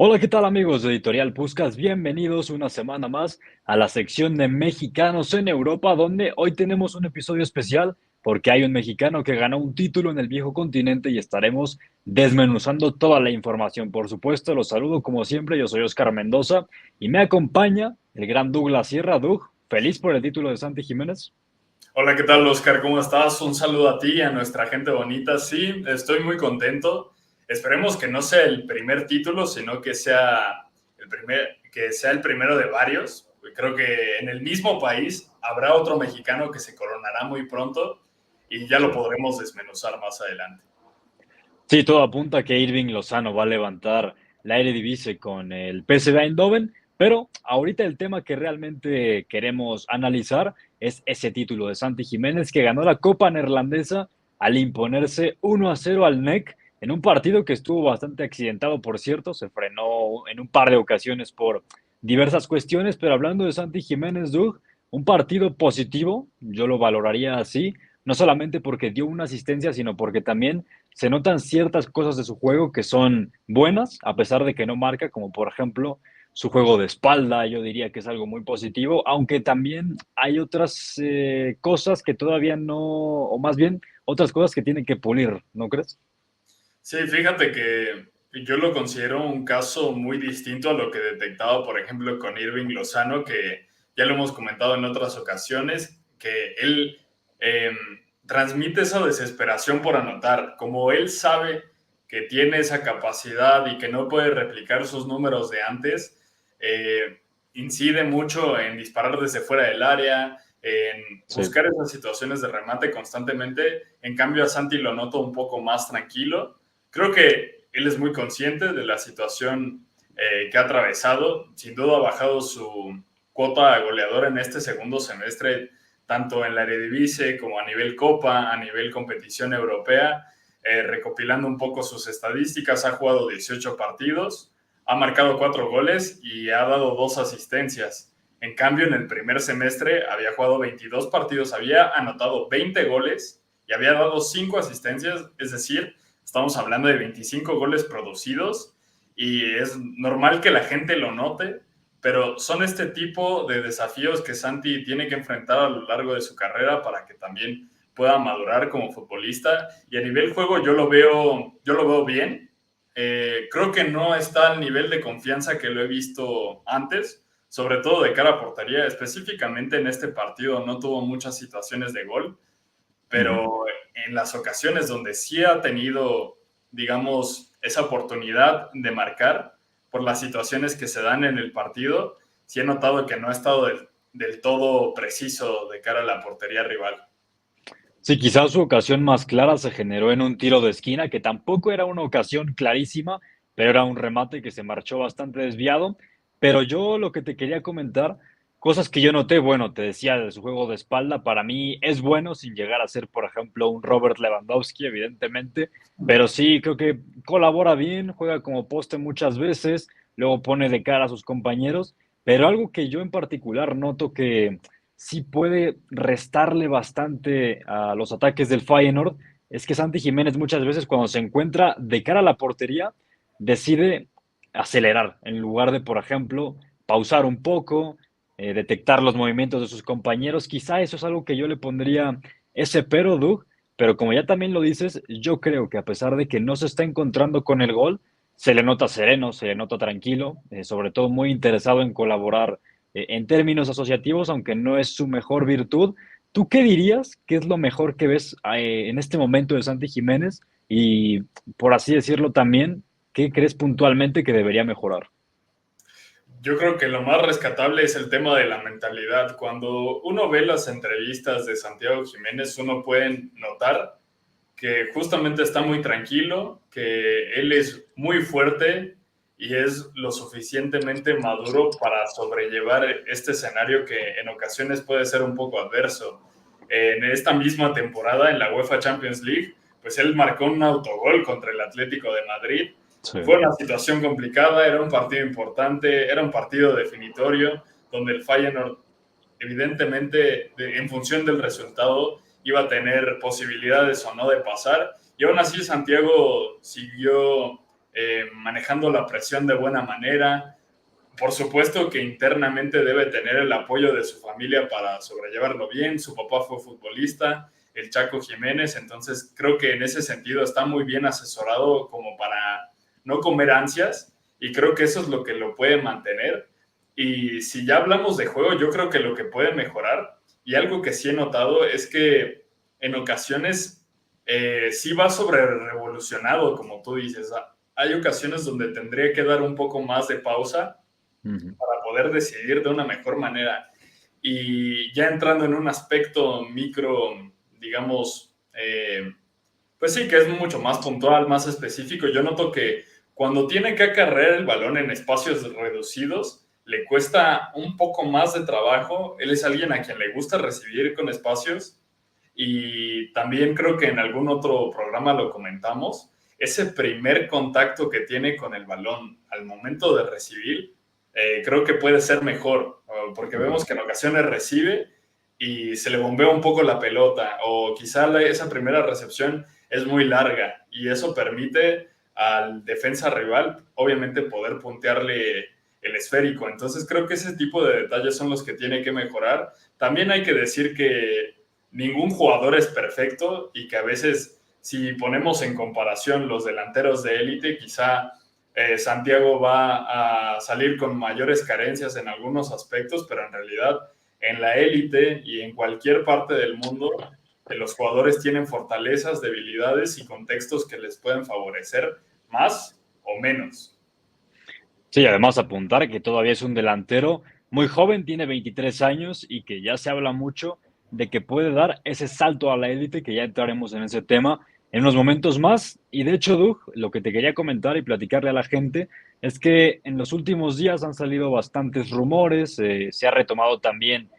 Hola, ¿qué tal amigos de Editorial Puskás? Bienvenidos una semana más a la sección de mexicanos en Europa, donde hoy tenemos un episodio especial porque hay un mexicano que ganó un título en el viejo continente y estaremos desmenuzando toda la información. Por supuesto, los saludo como siempre, yo soy Oscar Mendoza y me acompaña el gran Douglas Sierra. Doug, feliz por el título de Santi Jiménez. Hola, ¿qué tal, Oscar? ¿Cómo estás? Un saludo a ti y a nuestra gente bonita. Sí, estoy muy contento. Esperemos que no sea el primer título, sino que sea el primero de varios. Creo que en el mismo país habrá otro mexicano que se coronará muy pronto y ya lo Sí. podremos desmenuzar más adelante. Sí, todo apunta a que Irving Lozano va a levantar la Eredivisie con el PSV Eindhoven, pero ahorita el tema que realmente queremos analizar es ese título de Santi Jiménez que ganó la Copa Neerlandesa al imponerse 1-0 al NEC en un partido que estuvo bastante accidentado, por cierto, se frenó en un par de ocasiones por diversas cuestiones, pero hablando de Santi Jiménez, Doug, un partido positivo, yo lo valoraría así, no solamente porque dio una asistencia, sino porque también se notan ciertas cosas de su juego que son buenas, a pesar de que no marca, como por ejemplo su juego de espalda, yo diría que es algo muy positivo, aunque también hay otras cosas que todavía no, o más bien otras cosas que tienen que pulir, ¿no crees? Sí, fíjate que yo lo considero un caso muy distinto a lo que detectaba, por ejemplo, con Irving Lozano, que ya lo hemos comentado en otras ocasiones, que él eh, transmite esa desesperación por anotar. Como él sabe que tiene esa capacidad y que no puede replicar sus números de antes, incide mucho en disparar desde fuera del área, en Sí. buscar esas situaciones de remate constantemente. En cambio, a Santi lo noto un poco más tranquilo. Creo que él es muy consciente de la situación que ha atravesado. Sin duda ha bajado su cuota goleadora en este segundo semestre, tanto en la Eredivisie como a nivel Copa, a nivel competición europea. Recopilando un poco sus estadísticas, ha jugado 18 partidos, ha marcado 4 goles y ha dado 2 asistencias. En cambio, en el primer semestre había jugado 22 partidos, había anotado 20 goles y había dado 5 asistencias, es decir, estamos hablando de 25 goles producidos y es normal que la gente lo note, pero son este tipo de desafíos que Santi tiene que enfrentar a lo largo de su carrera para que también pueda madurar como futbolista. Y a nivel juego yo lo veo bien. Creo que no está al nivel de confianza que lo he visto antes, sobre todo de cara a portería. Específicamente en este partido no tuvo muchas situaciones de gol, Ujú. pero en las ocasiones donde sí ha tenido, digamos, esa oportunidad de marcar por las situaciones que se dan en el partido, sí he notado que no ha estado del todo preciso de cara a la portería rival. Sí, quizás su ocasión más clara se generó en un tiro de esquina, que tampoco era una ocasión clarísima, pero era un remate que se marchó bastante desviado. Pero yo lo que te quería comentar, cosas que yo noté, bueno, te decía de su juego de espalda, para mí es bueno sin llegar a ser, por ejemplo, un Robert Lewandowski, evidentemente, pero sí creo que colabora bien, juega como poste muchas veces, luego pone de cara a sus compañeros, pero algo que yo en particular noto que sí puede restarle bastante a los ataques del Feyenoord es que Santi Jiménez muchas veces cuando se encuentra de cara a la portería decide acelerar en lugar de, por ejemplo, pausar un poco, detectar los movimientos de sus compañeros. Quizá eso es algo que yo le pondría ese pero, Doug, pero como ya también lo dices, yo creo que a pesar de que no se está encontrando con el gol, se le nota sereno, se le nota tranquilo, sobre todo muy interesado en colaborar en términos asociativos, aunque no es su mejor virtud. ¿Tú qué dirías que es lo mejor que ves en este momento de Santi Jiménez? Y por así decirlo también, ¿qué crees puntualmente que debería mejorar? Yo creo que lo más rescatable es el tema de la mentalidad. Cuando uno ve las entrevistas de Santiago Jiménez, uno puede notar que justamente está muy tranquilo, que él es muy fuerte y es lo suficientemente maduro para sobrellevar este escenario que en ocasiones puede ser un poco adverso. En esta misma temporada, en la UEFA Champions League, pues él marcó un autogol contra el Atlético de Madrid. Sí. Fue una situación complicada, era un partido importante, era un partido definitorio, donde el Feyenoord, evidentemente, en función del resultado, iba a tener posibilidades o no de pasar. Y aún así Santiago siguió manejando la presión de buena manera. Por supuesto que internamente debe tener el apoyo de su familia para sobrellevarlo bien. Su papá fue futbolista, el Chaco Jiménez, entonces creo que en ese sentido está muy bien asesorado como para no comer ansias, y creo que eso es lo que lo puede mantener. Y si ya hablamos de juego, yo creo que lo que puede mejorar, y algo que sí he notado, es que en ocasiones sí va sobre revolucionado, como tú dices. Hay ocasiones donde tendría que dar un poco más de pausa para poder decidir de una mejor manera. Y ya entrando en un aspecto micro, digamos, pues sí, que es mucho más puntual, más específico, yo noto que cuando tiene que acarrear el balón en espacios reducidos, le cuesta un poco más de trabajo. Él es alguien a quien le gusta recibir con espacios, y también creo que en algún otro programa lo comentamos, ese primer contacto que tiene con el balón al momento de recibir, creo que puede ser mejor, porque vemos que en ocasiones recibe y se le bombea un poco la pelota, o quizá esa primera recepción es muy larga, y eso permite al defensa rival, obviamente, poder puntearle el esférico. Entonces creo que ese tipo de detalles son los que tiene que mejorar. También hay que decir que ningún jugador es perfecto, y que a veces, si ponemos en comparación los delanteros de élite, quizá Santiago va a salir con mayores carencias en algunos aspectos, pero en realidad en la élite y en cualquier parte del mundo, los jugadores tienen fortalezas, debilidades y contextos que les pueden favorecer más o menos. Sí, además apuntar que todavía es un delantero muy joven, tiene 23 años y que ya se habla mucho de que puede dar ese salto a la élite, que ya entraremos en ese tema en unos momentos más. Y de hecho, Doug, lo que te quería comentar y platicarle a la gente es que en los últimos días han salido bastantes rumores, se ha retomado también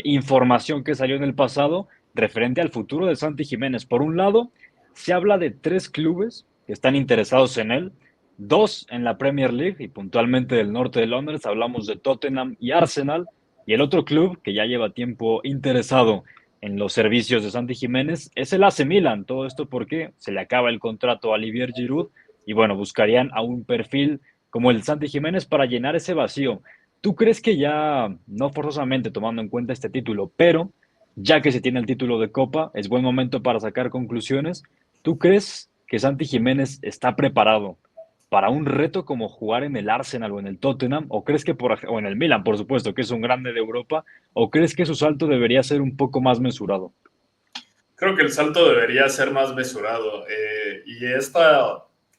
información que salió en el pasado referente al futuro de Santi Jiménez. Por un lado, se habla de 3 clubes que están interesados en él. Dos en la Premier League y puntualmente del norte de Londres, hablamos de Tottenham y Arsenal, y el otro club que ya lleva tiempo interesado en los servicios de Santi Jiménez es el AC Milan. Todo esto porque se le acaba el contrato a Olivier Giroud y bueno, buscarían a un perfil como el Santi Jiménez para llenar ese vacío. ¿Tú crees que ya, no forzosamente tomando en cuenta este título, pero ya que se tiene el título de Copa, es buen momento para sacar conclusiones? ¿Tú crees que Santi Jiménez está preparado para un reto como jugar en el Arsenal o en el Tottenham? ¿O crees que o en el Milan, por supuesto, que es un grande de Europa? ¿O crees que su salto debería ser un poco más mesurado? Creo que el salto debería ser más mesurado, y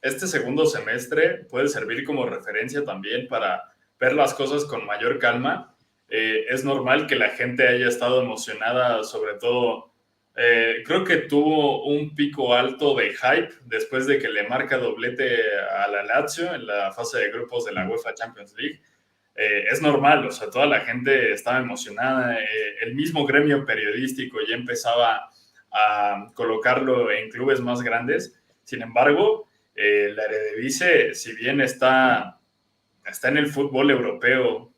este segundo semestre puede servir como referencia también para ver las cosas con mayor calma. Es normal que la gente haya estado emocionada, sobre todo, creo que tuvo un pico alto de hype después de que le marca doblete a la Lazio en la fase de grupos de la UEFA Champions League. Es normal, o sea, toda la gente estaba emocionada, el mismo gremio periodístico ya empezaba a colocarlo en clubes más grandes. Sin embargo, la Eredivisie, si bien está en el fútbol europeo,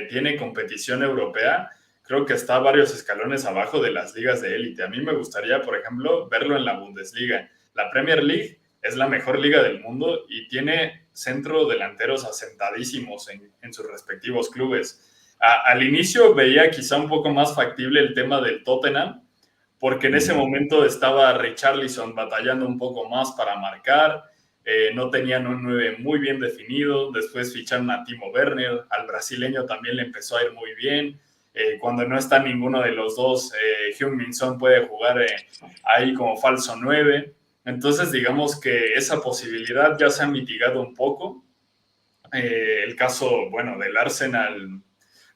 tiene competición europea, creo que está varios escalones abajo de las ligas de élite. A mí me gustaría, por ejemplo, verlo en la Bundesliga. La Premier League es la mejor liga del mundo y tiene centro delanteros asentadísimos en sus respectivos clubes. Al inicio veía quizá un poco más factible el tema del Tottenham, porque en ese momento estaba Richarlison batallando un poco más para marcar, no tenían un 9 muy bien definido. Después ficharon a Timo Werner, al brasileño también le empezó a ir muy bien. Cuando no está ninguno de los dos, Heung-min Son puede jugar ahí como falso 9. Entonces, digamos que esa posibilidad ya se ha mitigado un poco. El caso, bueno, del Arsenal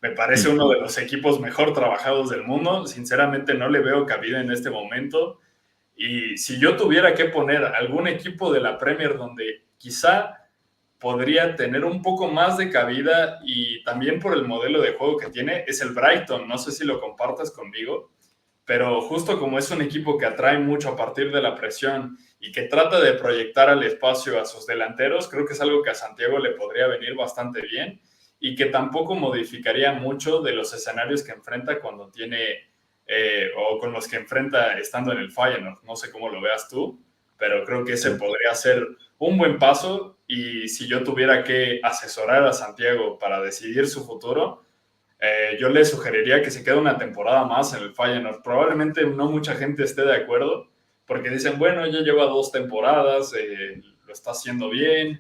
me parece uno de los equipos mejor trabajados del mundo. Sinceramente, no le veo cabida en este momento. Y si yo tuviera que poner algún equipo de la Premier donde quizá podría tener un poco más de cabida, y también por el modelo de juego que tiene, es el Brighton. No sé si lo compartas conmigo, pero justo como es un equipo que atrae mucho a partir de la presión y que trata de proyectar al espacio a sus delanteros, creo que es algo que a Santiago le podría venir bastante bien, y que tampoco modificaría mucho de los escenarios que enfrenta cuando tiene, o con los que enfrenta estando en el Feyenoord. No sé cómo lo veas tú. pero creo que ese Sí. podría ser un buen paso. Y si yo tuviera que asesorar a Santiago para decidir su futuro, yo le sugeriría que se quede una temporada más en el Feyenoord. Probablemente no mucha gente esté de acuerdo, porque dicen, bueno, ya lleva 2 temporadas, lo está haciendo bien,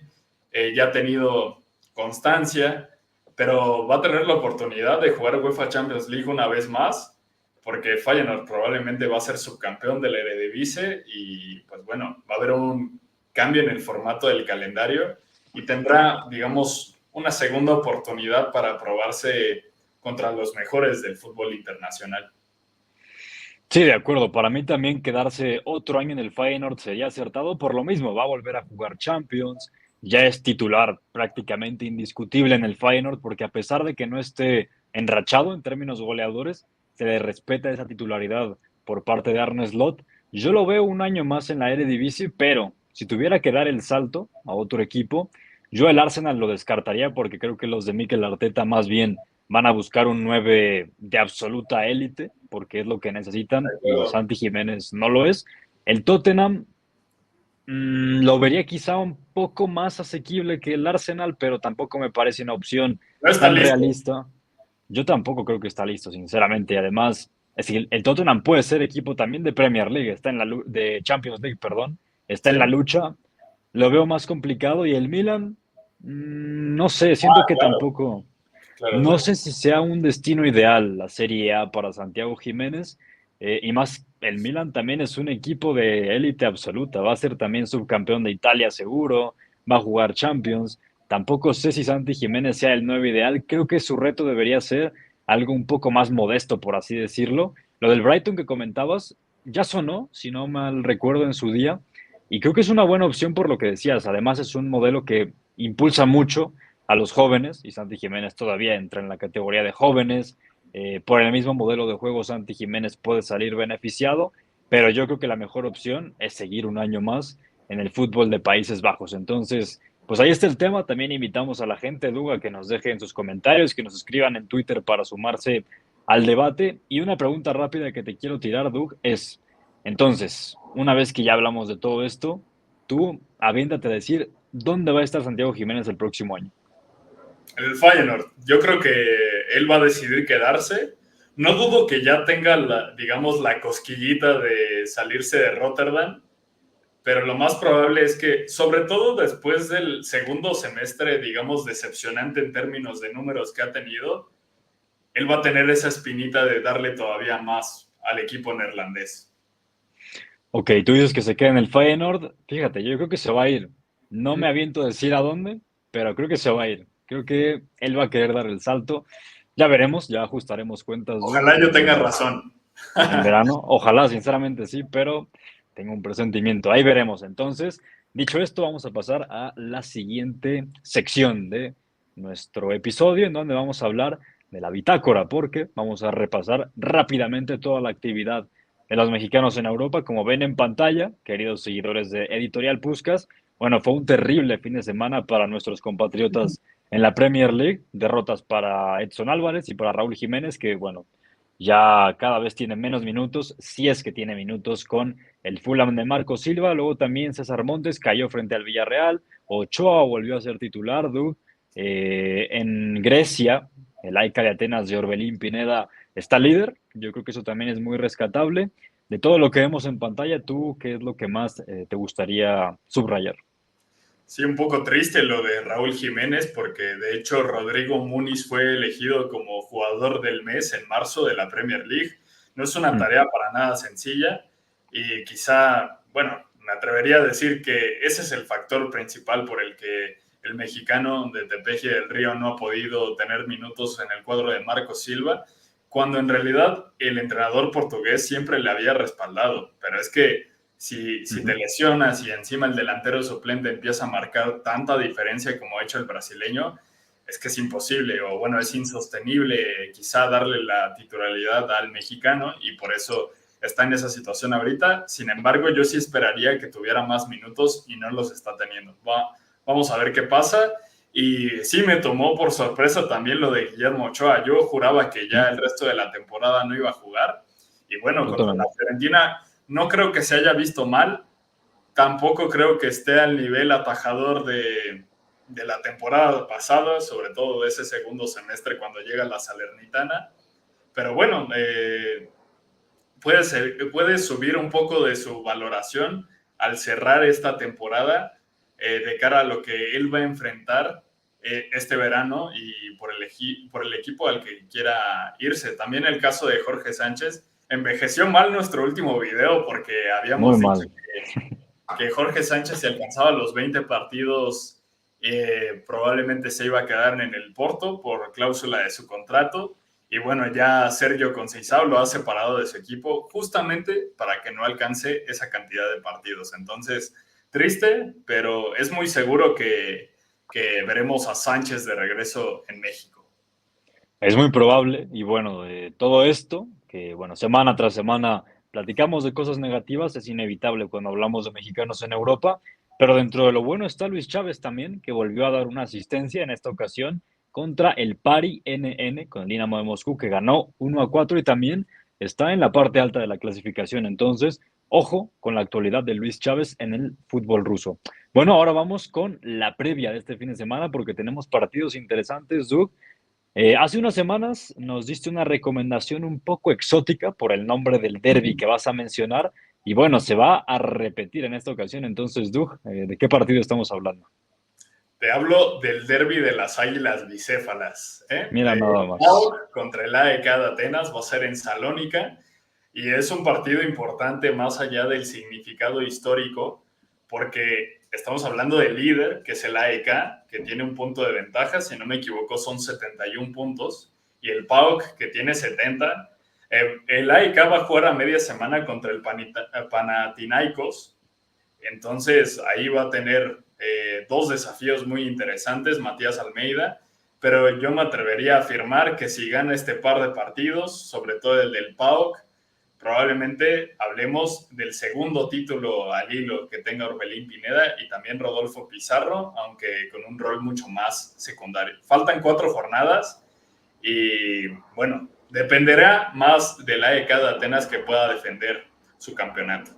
ya ha tenido constancia, pero va a tener la oportunidad de jugar UEFA Champions League una vez más, porque Feyenoord probablemente va a ser subcampeón de la Eredivisie y pues bueno, va a haber un cambio en el formato del calendario y tendrá, digamos, una segunda oportunidad para probarse contra los mejores del fútbol internacional. Sí, de acuerdo. Para mí también quedarse otro año en el Feyenoord sería acertado por lo mismo. Va a volver a jugar Champions, ya es titular prácticamente indiscutible en el Feyenoord porque a pesar de que no esté enrachado en términos goleadores, se le respeta esa titularidad por parte de Arne Slot. Yo lo veo un año más en la Eredivisie, pero si tuviera que dar el salto a otro equipo, yo el Arsenal lo descartaría porque creo que los de Mikel Arteta más bien van a buscar un 9 de absoluta élite, porque es lo que necesitan, y Pero Santi Jiménez no lo es. El Tottenham lo vería quizá un poco más asequible que el Arsenal, pero tampoco me parece una opción no está tan listo. realista. Yo tampoco creo que está listo, sinceramente. Y además, es que el Tottenham puede ser equipo también de Premier League, está en de Champions League, perdón, está Sí, en la lucha. Lo veo más complicado. Y el Milan, no sé, siento que claro, tampoco. claro. No sé si sea un destino ideal la Serie A para Santiago Jiménez, y más el Milan también es un equipo de élite absoluta, va a ser también subcampeón de Italia seguro, va a jugar Champions. Tampoco sé si Santi Jiménez sea el nuevo ideal, creo que su reto debería ser algo un poco más modesto, por así decirlo. Lo del Brighton que comentabas ya sonó, si no mal recuerdo, en su día, y creo que es una buena opción por lo que decías. Además es un modelo que impulsa mucho a los jóvenes, y Santi Jiménez todavía entra en la categoría de jóvenes. Por el mismo modelo de juego, Santi Jiménez puede salir beneficiado, pero yo creo que la mejor opción es seguir un año más en el fútbol de Países Bajos. Entonces, pues ahí está el tema. También invitamos a la gente, Duga, que nos deje en sus comentarios, que nos escriban en Twitter para sumarse al debate. Y una pregunta rápida que te quiero tirar, Doug, es, entonces, una vez que ya hablamos de todo esto, tú aviéntate a decir dónde va a estar Santiago Jiménez el próximo año. El Feyenoord, yo creo que él va a decidir quedarse. No dudo que ya tenga, digamos, la cosquillita de salirse de Rotterdam, pero lo más probable es que, sobre todo después del segundo semestre, digamos, decepcionante en términos de números que ha tenido, él va a tener esa espinita de darle todavía más al equipo neerlandés. Ok, tú dices que se queda en el Feyenoord. Fíjate, yo creo que se va a ir. No me aviento a decir a dónde, pero creo que se va a ir. Creo que él va a querer dar el salto. Ya veremos, ya ajustaremos cuentas, Doug, Ojalá yo tenga razón. en verano. Ojalá, sinceramente sí, pero tengo un presentimiento. Ahí veremos. Entonces, dicho esto, vamos a pasar a la siguiente sección de nuestro episodio, en donde vamos a hablar de la bitácora, porque vamos a repasar rápidamente toda la actividad de los mexicanos en Europa. Como ven en pantalla, queridos seguidores de Editorial Puskas, bueno, fue un terrible fin de semana para nuestros compatriotas en la Premier League. Derrotas para Edson Álvarez y para Raúl Jiménez, que bueno, ya cada vez tiene menos minutos, si es que tiene minutos con el Fulham de Marco Silva. Luego también César Montes cayó frente al Villarreal. Ochoa volvió a ser titular, en Grecia, el AEK de Atenas de Orbelín Pineda está líder. Yo creo que eso también es muy rescatable. De todo lo que vemos en pantalla, ¿tú qué es lo que más te gustaría subrayar? Sí, un poco triste lo de Raúl Jiménez, porque de hecho Rodrigo Muniz fue elegido como jugador del mes en marzo de la Premier League. No es una Hmm. tarea para nada sencilla y quizá, bueno, me atrevería a decir que ese es el factor principal por el que el mexicano de Tepeji del Río no ha podido tener minutos en el cuadro de Marco Silva, cuando en realidad el entrenador portugués siempre le había respaldado. Pero es que si te Ujú. lesionas y encima el delantero suplente empieza a marcar tanta diferencia como ha hecho el brasileño, es que es imposible o bueno, es insostenible quizá darle la titularidad al mexicano y por eso está en esa situación ahorita. Sin embargo, yo sí esperaría que tuviera más minutos y no los está teniendo. Vamos a ver qué pasa. Y sí me tomó por sorpresa también lo de Guillermo Ochoa. Yo juraba que ya el resto de la temporada no iba a jugar. Y bueno, Yo contra la también. Fiorentina no creo que se haya visto mal. tampoco creo que esté al nivel atajador de la temporada pasada, sobre todo de ese segundo semestre cuando llega la Salernitana. Pero bueno, puede subir un poco de su valoración al cerrar esta temporada de cara a lo que él va a enfrentar este verano y por el equipo al que quiera irse. También el caso de Jorge Sánchez. Envejeció mal nuestro último video porque Muy habíamos dicho mal. que Jorge Sánchez, si alcanzaba los 20 partidos, probablemente se iba a quedar en el Porto por cláusula de su contrato. Y bueno, ya Sergio Conceição lo ha separado de su equipo justamente para que no alcance esa cantidad de partidos. Entonces, triste, pero es muy seguro que veremos a Sánchez de regreso en México. Es muy probable, y bueno, de todo esto, que bueno, semana tras semana platicamos de cosas negativas, es inevitable cuando hablamos de mexicanos en Europa, pero dentro de lo bueno está Luis Chávez también, que volvió a dar una asistencia en esta ocasión contra el Pari NN con el Dinamo de Moscú, que ganó 1-4 y también está en la parte alta de la clasificación. Entonces, ojo con la actualidad de Luis Chávez en el fútbol ruso. Bueno, ahora vamos con la previa de este fin de semana porque tenemos partidos interesantes, Doug. Hace unas semanas nos diste una recomendación un poco exótica por el nombre del derby que vas a mencionar y bueno, se va a repetir en esta ocasión. Entonces, Doug, ¿de qué partido estamos hablando? Te hablo del derbi de las Águilas Bicéfalas, Mira de nada más. PAOK contra el AEK de Atenas. Va a ser en Salónica y es un partido importante más allá del significado histórico porque estamos hablando del líder, que es el AEK, que tiene un punto de ventaja, si no me equivoco son 71 puntos, y el PAOK, que tiene 70. El AEK va a jugar a media semana contra el Panathinaikos, entonces ahí va a tener dos desafíos muy interesantes, Matías Almeida, pero yo me atrevería a afirmar que si gana este par de partidos, sobre todo el del PAOK, probablemente hablemos del segundo título al hilo que tenga Orbelín Pineda y también Rodolfo Pizarro, aunque con un rol mucho más secundario. Faltan 4 jornadas y bueno, dependerá más del AEK de Atenas que pueda defender su campeonato.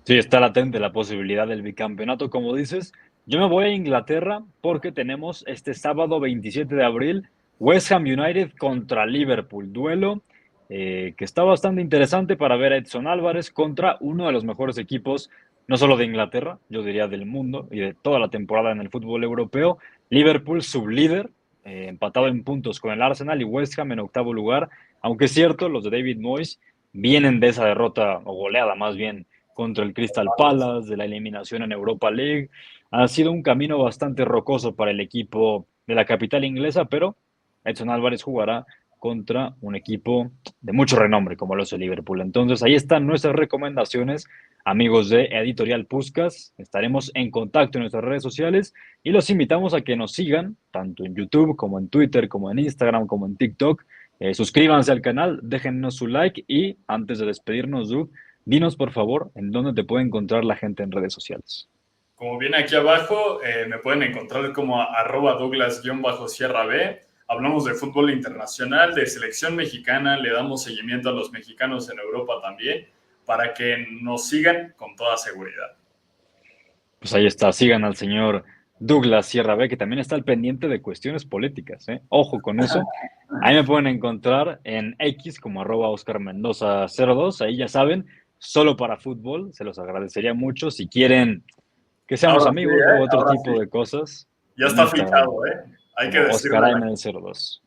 Sí, está latente la posibilidad del bicampeonato, como dices. Yo me voy a Inglaterra porque tenemos este sábado 27 de abril West Ham United contra Liverpool. Duelo que está bastante interesante para ver a Edson Álvarez contra uno de los mejores equipos, no solo de Inglaterra, yo diría del mundo y de toda la temporada en el fútbol europeo. Liverpool sublíder, empatado en puntos con el Arsenal y West Ham en octavo lugar. Aunque es cierto, los de David Moyes vienen de esa derrota, o goleada más bien, contra el Crystal Palace, de la eliminación en Europa League. Ha sido un camino bastante rocoso para el equipo de la capital inglesa, pero Edson Álvarez jugará contra un equipo de mucho renombre como lo es el Liverpool. Entonces ahí están nuestras recomendaciones, amigos de Editorial Puskas. Estaremos en contacto en nuestras redes sociales y los invitamos a que nos sigan tanto en YouTube como en Twitter, como en Instagram, como en TikTok. Suscríbanse al canal, déjennos su like y antes de despedirnos, Doug, dinos, por favor, en dónde te puede encontrar la gente en redes sociales. Como viene aquí abajo, me pueden encontrar como @Douglas_Sierra B. Hablamos de fútbol internacional, de selección mexicana, le damos seguimiento a los mexicanos en Europa también, para que nos sigan con toda seguridad. Pues ahí está, sigan al señor Douglas Sierra B, que también está al pendiente de cuestiones políticas, ¿eh? Ojo con eso. Ahí me pueden encontrar en X como @OscarMendoza02, ahí ya saben, solo para fútbol, se los agradecería mucho. Si quieren que seamos Ahora sí, amigos u otro ahora tipo sí. de cosas, Ya en está Instagram fichado, hay que como decirle a la OscarAML02.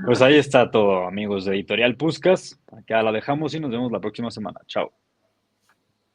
Pues ahí está todo, amigos de Editorial Puskas. Acá la dejamos y nos vemos la próxima semana. Chao.